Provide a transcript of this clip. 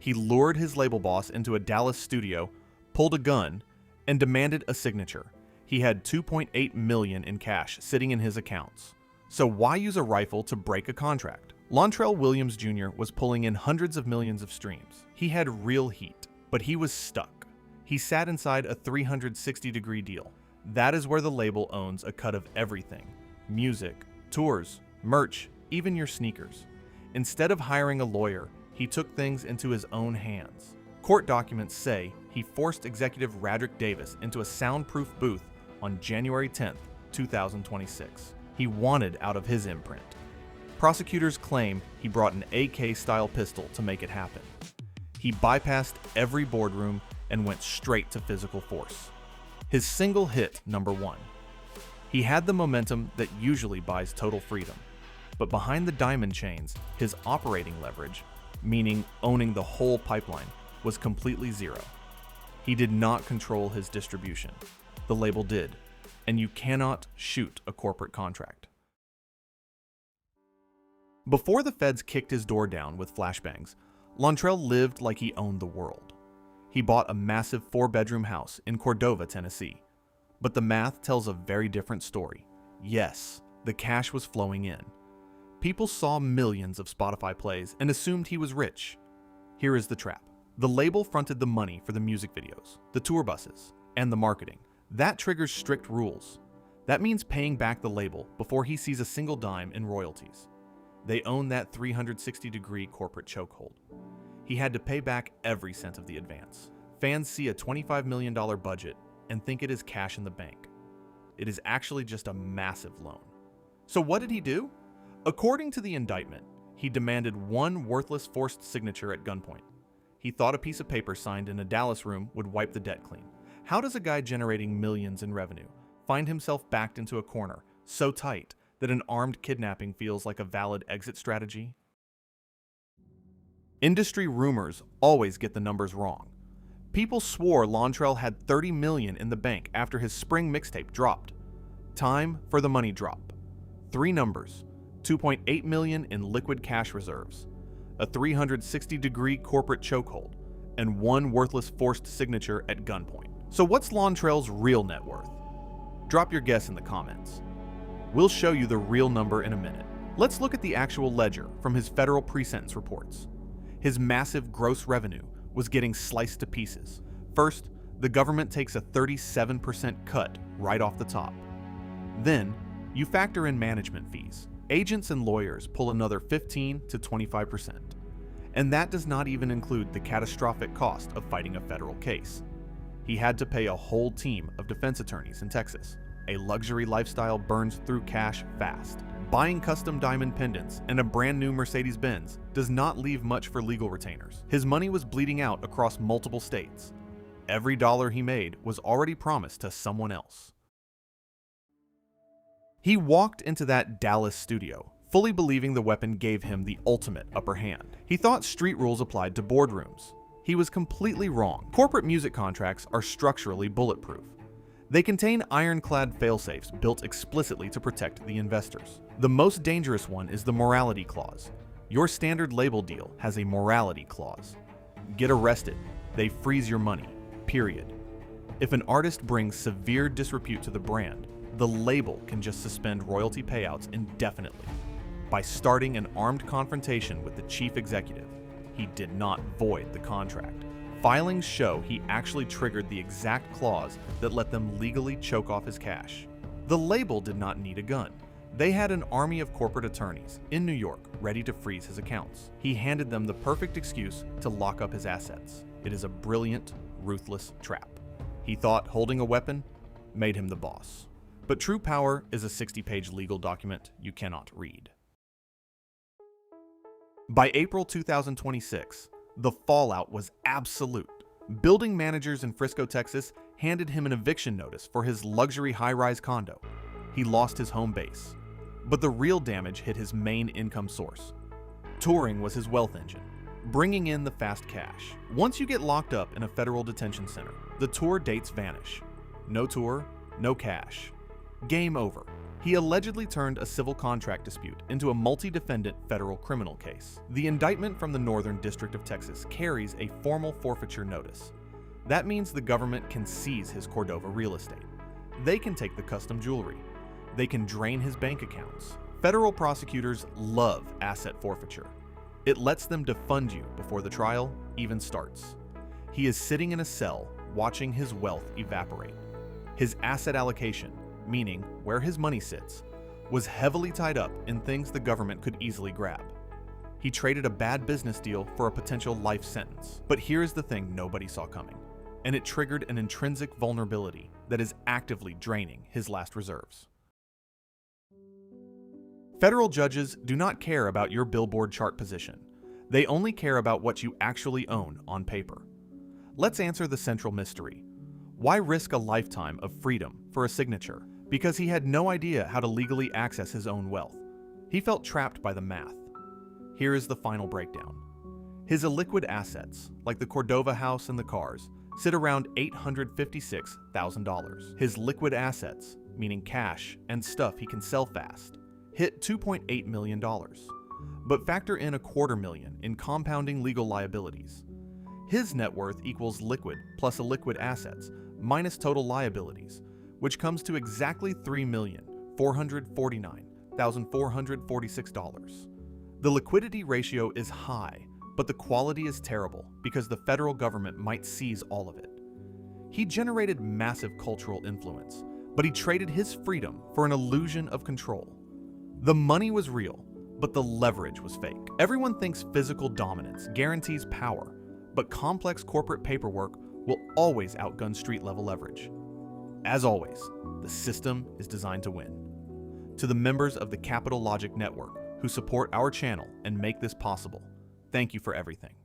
He lured his label boss into a Dallas studio, pulled a gun, and demanded a signature. He had $2.8 million in cash sitting in his accounts. So why use a rifle to break a contract? Lontrell Williams Jr. was pulling in hundreds of millions of streams. He had real heat, but he was stuck. He sat inside a 360-degree deal. That is where the label owns a cut of everything: music, tours, merch, even your sneakers. Instead of hiring a lawyer, he took things into his own hands. Court documents say he forced executive Radrick Davis into a soundproof booth on January 10, 2026. He wanted out of his imprint. Prosecutors claim he brought an AK-style pistol to make it happen. He bypassed every boardroom and went straight to physical force. His single hit, number 1. He had the momentum that usually buys total freedom. But behind the diamond chains, his operating leverage, meaning owning the whole pipeline, was completely zero. He did not control his distribution. The label did, and you cannot shoot a corporate contract. Before the feds kicked his door down with flashbangs, Lontrell lived like he owned the world. He bought a massive 4-bedroom house in Cordova, Tennessee. But the math tells a very different story. Yes, the cash was flowing in. People saw millions of Spotify plays and assumed he was rich. Here is the trap. The label fronted the money for the music videos, the tour buses, and the marketing. That triggers strict rules. That means paying back the label before he sees a single dime in royalties. They own that 360-degree corporate chokehold. He had to pay back every cent of the advance. Fans see a $25 million budget and think it is cash in the bank. It is actually just a massive loan. So what did he do? According to the indictment, he demanded one worthless forced signature at gunpoint. He thought a piece of paper signed in a Dallas room would wipe the debt clean. How does a guy generating millions in revenue find himself backed into a corner so tight that an armed kidnapping feels like a valid exit strategy? Industry rumors always get the numbers wrong. People swore Lontrell had $30 million in the bank after his spring mixtape dropped. Time for the money drop. 3 numbers: $2.8 million in liquid cash reserves, a 360-degree corporate chokehold, and one worthless forced signature at gunpoint. So what's Lontrell's real net worth? Drop your guess in the comments. We'll show you the real number in a minute. Let's look at the actual ledger from his federal pre-sentence reports. His massive gross revenue was getting sliced to pieces. First, the government takes a 37% cut right off the top. Then, you factor in management fees. Agents and lawyers pull another 15 to 25%. And that does not even include the catastrophic cost of fighting a federal case. He had to pay a whole team of defense attorneys in Texas. A luxury lifestyle burns through cash fast. Buying custom diamond pendants and a brand new Mercedes-Benz does not leave much for legal retainers. His money was bleeding out across multiple states. Every dollar he made was already promised to someone else. He walked into that Dallas studio, fully believing the weapon gave him the ultimate upper hand. He thought street rules applied to boardrooms. He was completely wrong. Corporate music contracts are structurally bulletproof. They contain ironclad failsafes built explicitly to protect the investors. The most dangerous one is the morality clause. Your standard label deal has a morality clause. Get arrested, they freeze your money, period. If an artist brings severe disrepute to the brand, the label can just suspend royalty payouts indefinitely. By starting an armed confrontation with the chief executive, he did not void the contract. Filings show he actually triggered the exact clause that let them legally choke off his cash. The label did not need a gun. They had an army of corporate attorneys in New York ready to freeze his accounts. He handed them the perfect excuse to lock up his assets. It is a brilliant, ruthless trap. He thought holding a weapon made him the boss. But true power is a 60-page legal document you cannot read. By April 2026, the fallout was absolute. Building managers in Frisco, Texas handed him an eviction notice for his luxury high-rise condo. He lost his home base. But the real damage hit his main income source. Touring was his wealth engine, bringing in the fast cash. Once you get locked up in a federal detention center, the tour dates vanish. No tour, no cash. Game over. He allegedly turned a civil contract dispute into a multi-defendant federal criminal case. The indictment from the Northern District of Texas carries a formal forfeiture notice. That means the government can seize his Cordova real estate. They can take the custom jewelry. They can drain his bank accounts. Federal prosecutors love asset forfeiture. It lets them defund you before the trial even starts. He is sitting in a cell watching his wealth evaporate. His asset allocation, meaning where his money sits, was heavily tied up in things the government could easily grab. He traded a bad business deal for a potential life sentence. But here's the thing nobody saw coming, and it triggered an intrinsic vulnerability that is actively draining his last reserves. Federal judges do not care about your Billboard chart position. They only care about what you actually own on paper. Let's answer the central mystery. Why risk a lifetime of freedom for a signature? Because he had no idea how to legally access his own wealth. He felt trapped by the math. Here is the final breakdown. His illiquid assets, like the Cordova house and the cars, sit around $856,000. His liquid assets, meaning cash and stuff he can sell fast, hit $2.8 million. But factor in $250,000 in compounding legal liabilities. His net worth equals liquid plus illiquid assets minus total liabilities, which comes to exactly $3,449,446. The liquidity ratio is high, but the quality is terrible because the federal government might seize all of it. He generated massive cultural influence, but he traded his freedom for an illusion of control. The money was real, but the leverage was fake. Everyone thinks physical dominance guarantees power, but complex corporate paperwork will always outgun street-level leverage. As always, the system is designed to win. To the members of the Capital Logic Network who support our channel and make this possible, thank you for everything.